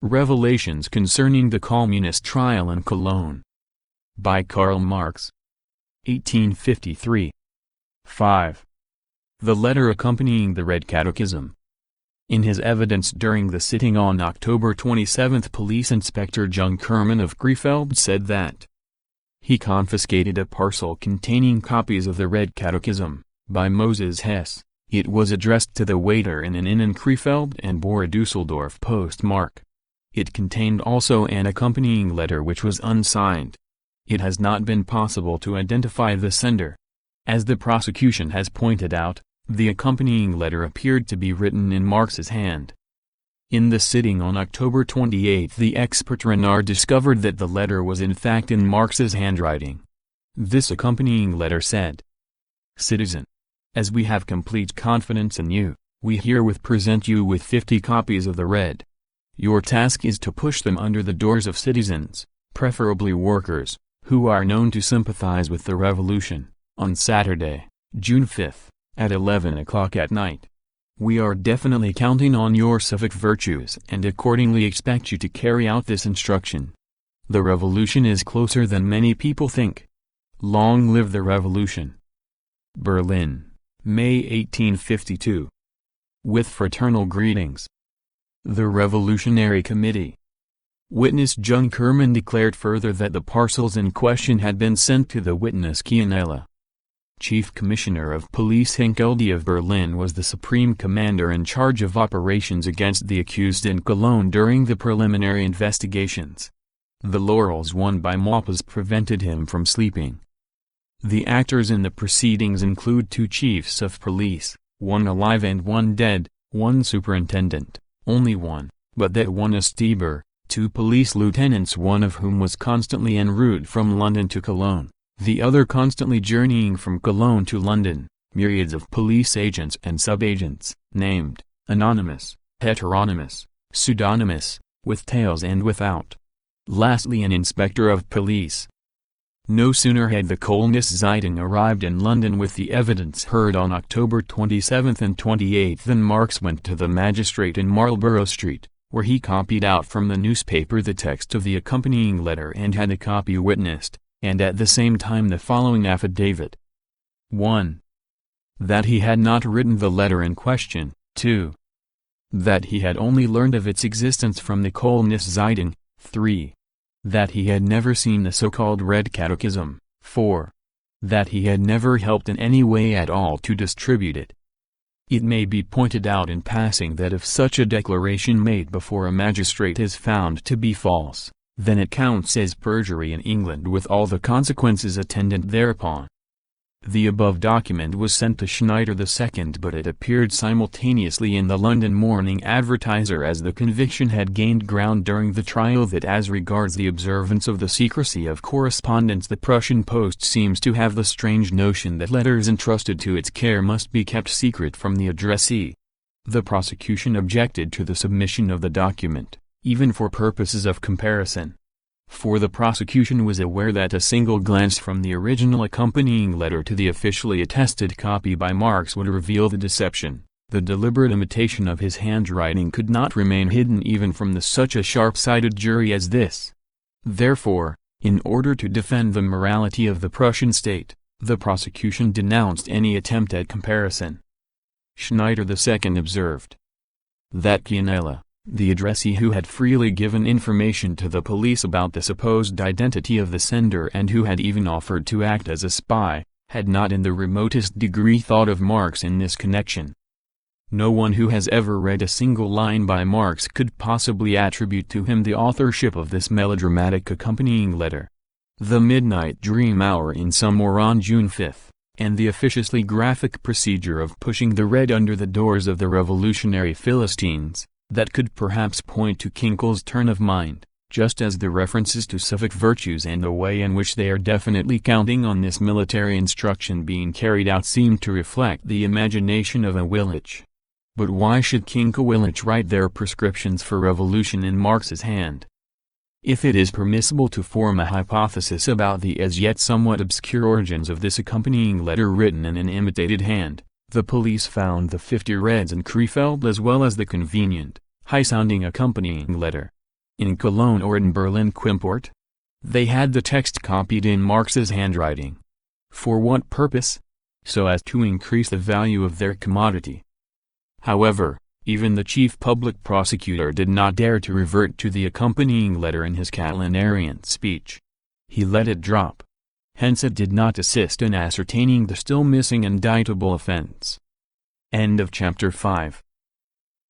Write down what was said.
Revelations Concerning the Communist Trial in Cologne. By Karl Marx. 1853. 5. The letter accompanying the Red Catechism. In his evidence during the sitting on October 27, Police Inspector John Kerman of Krefeld said that he confiscated a parcel containing copies of the Red Catechism, by Moses Hess. It was addressed to the waiter in an inn in Krefeld and bore a Dusseldorf postmark. It contained also an accompanying letter which was unsigned. It has not been possible to identify the sender. As the prosecution has pointed out, the accompanying letter appeared to be written in Marx's hand. In the sitting on October 28, the expert Renard discovered that the letter was in fact in Marx's handwriting. This accompanying letter said, "Citizen, as we have complete confidence in you, we herewith present you with 50 copies of the Red. Your task is to push them under the doors of citizens, preferably workers, who are known to sympathize with the revolution, on Saturday, June 5, at 11 o'clock at night. We are definitely counting on your civic virtues and accordingly expect you to carry out this instruction. The revolution is closer than many people think. Long live the revolution." Berlin, May 1852. With fraternal greetings. The Revolutionary Committee. Witness John Kerman declared further that the parcels in question had been sent to the witness Chianella. Chief Commissioner of Police Henkelde of Berlin was the supreme commander in charge of operations against the accused in Cologne during the preliminary investigations. The laurels won by Maupas prevented him from sleeping. The actors in the proceedings include 2 chiefs of police, 1 alive and 1 dead, 1 superintendent, only 1, but that one a Stieber, 2 police lieutenants, one of whom was constantly en route from London to Cologne, the other constantly journeying from Cologne to London, myriads of police agents and sub-agents, named, anonymous, heteronymous, pseudonymous, with tails and without. Lastly, an inspector of police. No sooner had the Kölnische Zeitung arrived in London with the evidence heard on October 27 and 28 than Marx went to the magistrate in Marlborough Street, where he copied out from the newspaper the text of the accompanying letter and had a copy witnessed, and at the same time the following affidavit. 1. That he had not written the letter in question. 2. That he had only learned of its existence from the Kölnische Zeitung. 3. That he had never seen the so-called Red Catechism. 4. That he had never helped in any way at all to distribute it. It may be pointed out in passing that if such a declaration made before a magistrate is found to be false, then it counts as perjury in England with all the consequences attendant thereupon. The above document was sent to Schneider II, but it appeared simultaneously in the London Morning Advertiser as the conviction had gained ground during the trial that as regards the observance of the secrecy of correspondence the Prussian Post seems to have the strange notion that letters entrusted to its care must be kept secret from the addressee. The prosecution objected to the submission of the document, even for purposes of comparison. For the prosecution was aware that a single glance from the original accompanying letter to the officially attested copy by Marx would reveal the deception. The deliberate imitation of his handwriting could not remain hidden even from such a sharp-sighted jury as this. Therefore, in order to defend the morality of the Prussian state, the prosecution denounced any attempt at comparison. Schneider II observed that Chianella, the addressee who had freely given information to the police about the supposed identity of the sender and who had even offered to act as a spy, had not in the remotest degree thought of Marx in this connection. No one who has ever read a single line by Marx could possibly attribute to him the authorship of this melodramatic accompanying letter. The midnight dream hour in some or on June 5, and the officiously graphic procedure of pushing the Red under the doors of the revolutionary Philistines, that could perhaps point to Kinkel's turn of mind, just as the references to civic virtues and the way in which they are definitely counting on this military instruction being carried out seem to reflect the imagination of a Willich. But why should Kinkel Willich write their prescriptions for revolution in Marx's hand? If it is permissible to form a hypothesis about the as yet somewhat obscure origins of this accompanying letter written in an imitated hand, the police found the 50 Reds in Krefeld as well as the convenient, high-sounding accompanying letter. in Cologne or in Berlin Quimport. They had the text copied in Marx's handwriting. For what purpose? So as to increase the value of their commodity. However, even the chief public prosecutor did not dare to revert to the accompanying letter in his Catalanarian speech. He let it drop. Hence it did not assist in ascertaining the still missing indictable offense. End of chapter 5.